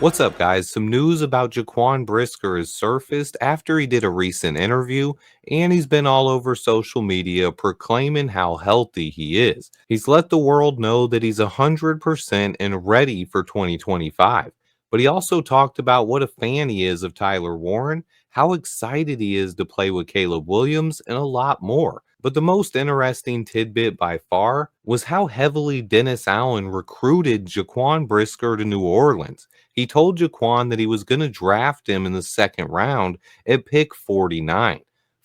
What's up, guys? Some news about Jaquan Brisker has surfaced after he did a recent interview, and he's been all over social media proclaiming how healthy he is. He's let the world know that he's 100% and ready for 2025. But he also talked about what a fan he is of Tyler Warren, how excited he is to play with Caleb Williams, and a lot more. But the most interesting tidbit by far was how heavily Dennis Allen recruited Jaquan Brisker to New Orleans. He told Jaquan that he was going to draft him in the second round at pick 49.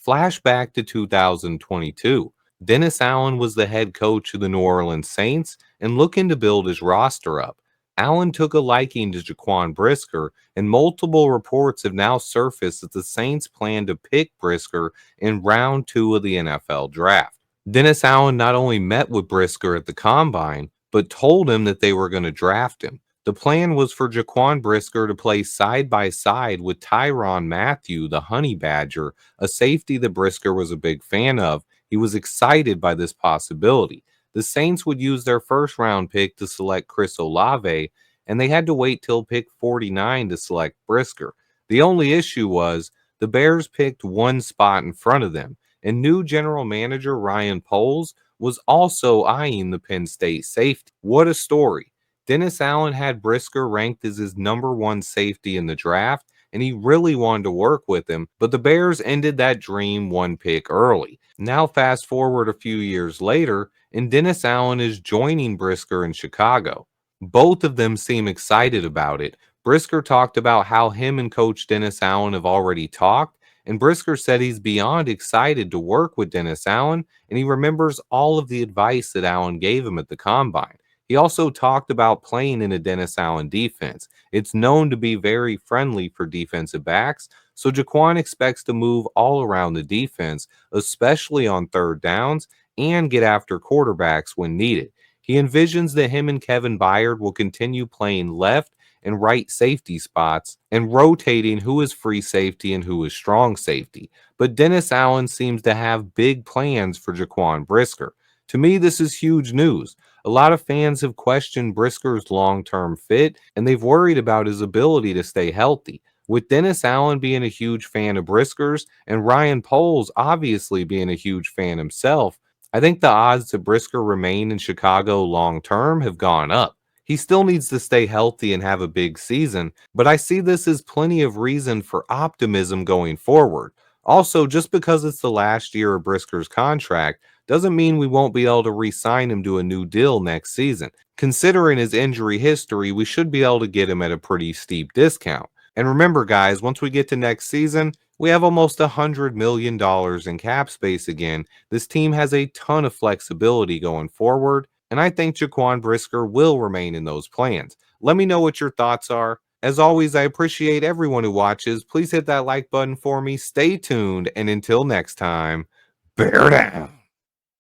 Flashback to 2022. Dennis Allen was the head coach of the New Orleans Saints and looking to build his roster up. Allen took a liking to Jaquan Brisker, and multiple reports have now surfaced that the Saints plan to pick Brisker in round two of the NFL draft. Dennis Allen not only met with Brisker at the combine, but told him that they were going to draft him. The plan was for Jaquan Brisker to play side by side with Tyrann Mathieu, the Honey Badger, a safety that Brisker was a big fan of. He was excited by this possibility. The Saints would use their first round pick to select Chris Olave, and they had to wait till pick 49 to select Brisker. The only issue was the Bears picked one spot in front of them, and new general manager Ryan Poles was also eyeing the Penn State safety. What a story! Dennis Allen had Brisker ranked as his number one safety in the draft, and he really wanted to work with him, but the Bears ended that dream one pick early. Now, fast forward a few years later, and Dennis Allen is joining Brisker in Chicago. Both of them seem excited about it. Brisker talked about how him and Coach Dennis Allen have already talked, and Brisker said he's beyond excited to work with Dennis Allen, and he remembers all of the advice that Allen gave him at the combine. He also talked about playing in a Dennis Allen defense. It's known to be very friendly for defensive backs, so Jaquan expects to move all around the defense, especially on third downs, and get after quarterbacks when needed. He envisions that him and Kevin Byard will continue playing left and right safety spots and rotating who is free safety and who is strong safety. But Dennis Allen seems to have big plans for Jaquan Brisker. To me, this is huge news. A lot of fans have questioned Brisker's long-term fit, and they've worried about his ability to stay healthy. With Dennis Allen being a huge fan of Brisker's and Ryan Poles obviously being a huge fan himself, I think the odds that Brisker remain in Chicago long-term have gone up. He still needs to stay healthy and have a big season, but I see this as plenty of reason for optimism going forward. Also, just because it's the last year of Brisker's contract doesn't mean we won't be able to re-sign him to a new deal next season. Considering his injury history, we should be able to get him at a pretty steep discount. And remember, guys, once we get to next season, we have almost $100 million in cap space again. This team has a ton of flexibility going forward, and I think Jaquan Brisker will remain in those plans. Let me know what your thoughts are. As always, I appreciate everyone who watches. Please hit that like button for me. Stay tuned, and until next time, bear down.